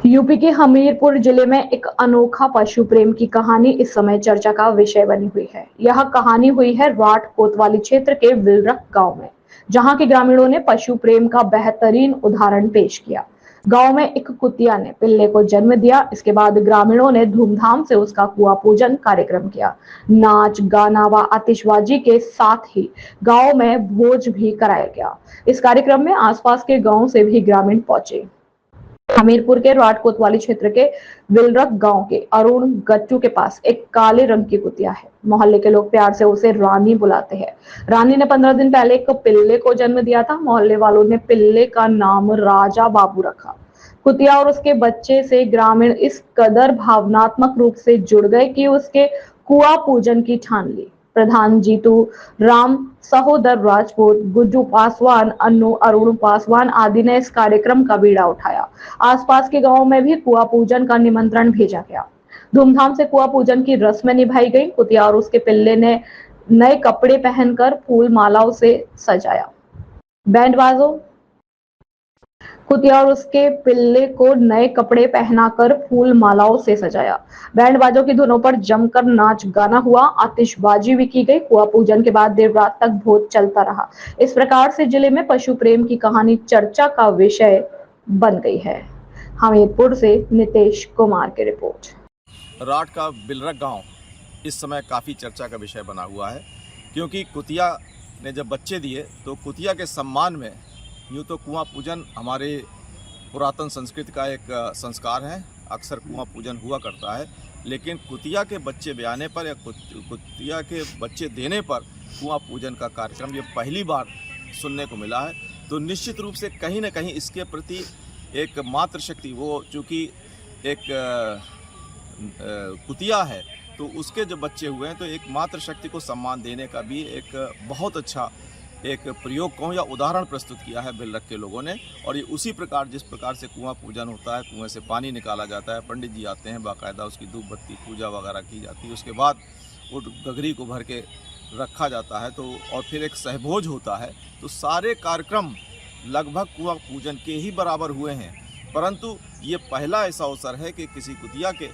UP के हमीरपुर जिले में एक अनोखा पशु प्रेम की कहानी इस समय चर्चा का विषय बनी हुई है। यह कहानी हुई है राठ कोतवाली क्षेत्र के विलरक गांव में, जहां के ग्रामीणों ने पशु प्रेम का बेहतरीन उदाहरण पेश किया। गांव में एक कुतिया ने पिल्ले को जन्म दिया। इसके बाद ग्रामीणों ने धूमधाम से उसका कुआं पूजन कार्यक्रम किया। नाच गाना व आतिशबाजी के साथ ही गांव में भोज भी कराया गया। इस कार्यक्रम में आसपास के गांव से भी ग्रामीण पहुंचे। हमीरपुर के राठ कोतवाली क्षेत्र के विलरक गांव के अरुण गट्टू के पास एक काले रंग की कुतिया है। मोहल्ले के लोग प्यार से उसे रानी बुलाते हैं। रानी ने 15 दिन पहले एक पिल्ले को जन्म दिया था। मोहल्ले वालों ने पिल्ले का नाम राजा बाबू रखा। कुतिया और उसके बच्चे से ग्रामीण इस कदर भावनात्मक रूप से जुड़ गए कि उसके कुआं पूजन की ठान ली। प्रधान जीतू राम, सहोदर राजपूत, गुज्जू पासवान, अन्नू, अरुण पासवान आदि ने इस कार्यक्रम का बीड़ा उठाया। आसपास के गांवों में भी कुआं पूजन का निमंत्रण भेजा गया। धूमधाम से कुआं पूजन की रस्में निभाई गई। कुतिया और उसके पिल्ले ने नए कपड़े पहनकर फूल मालाओं से सजाया। बैंड बाजों कुतिया और उसके पिल्ले को नए कपड़े पहनाकर फूल मालाओं से सजाया। बैंड बाजों की धुनों पर जमकर नाच गाना हुआ। आतिशबाजी भी की गई। कुआं पूजन के बाद देर रात तक भोज चलता रहा। इस प्रकार से जिले में पशु प्रेम की कहानी चर्चा का विषय बन गई है। हमीरपुर से नितेश कुमार की रिपोर्ट। राठ का विलरक गांव इस समय काफ़ी चर्चा का विषय बना हुआ है, क्योंकि कुतिया ने जब बच्चे दिए तो कुतिया के सम्मान में यूँ तो कुआं पूजन हमारे पुरातन संस्कृति का एक संस्कार है। अक्सर कुआं पूजन हुआ करता है, लेकिन कुतिया के बच्चे ब्याने पर या कुतिया के बच्चे देने पर कुआं पूजन का कार्यक्रम ये पहली बार सुनने को मिला है। तो निश्चित रूप से कहीं ना कहीं इसके प्रति एक मातृशक्ति, वो चूँकि एक कुतिया है तो उसके जो बच्चे हुए हैं, तो एक मातृशक्ति को सम्मान देने का भी एक बहुत अच्छा एक प्रयोग कहूँ या उदाहरण प्रस्तुत किया है विलरक के लोगों ने। और ये उसी प्रकार जिस प्रकार से कुआं पूजन होता है, कुएं से पानी निकाला जाता है, पंडित जी आते हैं, बाकायदा उसकी धूप बत्ती पूजा वगैरह की जाती है, उसके बाद वो गगरी को भर के रखा जाता है, तो और फिर एक सहभोज होता है। तो सारे कार्यक्रम लगभग कुआं पूजन के ही बराबर हुए हैं, परंतु ये पहला ऐसा अवसर है कि किसी कुतिया के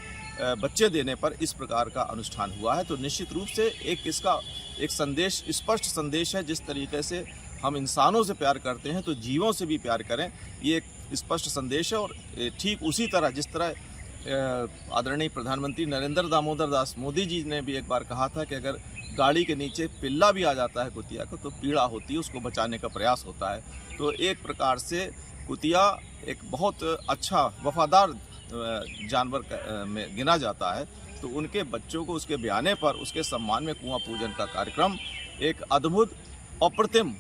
बच्चे देने पर इस प्रकार का अनुष्ठान हुआ है। तो निश्चित रूप से इसका एक संदेश, स्पष्ट संदेश है। जिस तरीके से हम इंसानों से प्यार करते हैं तो जीवों से भी प्यार करें, ये एक स्पष्ट संदेश है। और ठीक उसी तरह जिस तरह आदरणीय प्रधानमंत्री नरेंद्र दामोदर दास मोदी जी ने भी एक बार कहा था कि अगर गाड़ी के नीचे पिल्ला भी आ जाता है कुतिया को तो पीड़ा होती है, उसको बचाने का प्रयास होता है। तो एक प्रकार से कुतिया एक बहुत अच्छा वफादार जानवर में गिना जाता है। तो उनके बच्चों को उसके ब्याने पर उसके सम्मान में कुआं पूजन का कार्यक्रम एक अद्भुत, अप्रतिम,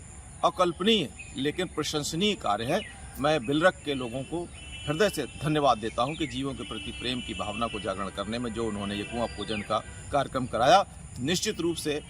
अकल्पनीय लेकिन प्रशंसनीय कार्य है। मैं विलरक के लोगों को हृदय से धन्यवाद देता हूं कि जीवों के प्रति प्रेम की भावना को जागरण करने में जो उन्होंने ये कुआं पूजन का कार्यक्रम कराया। निश्चित रूप से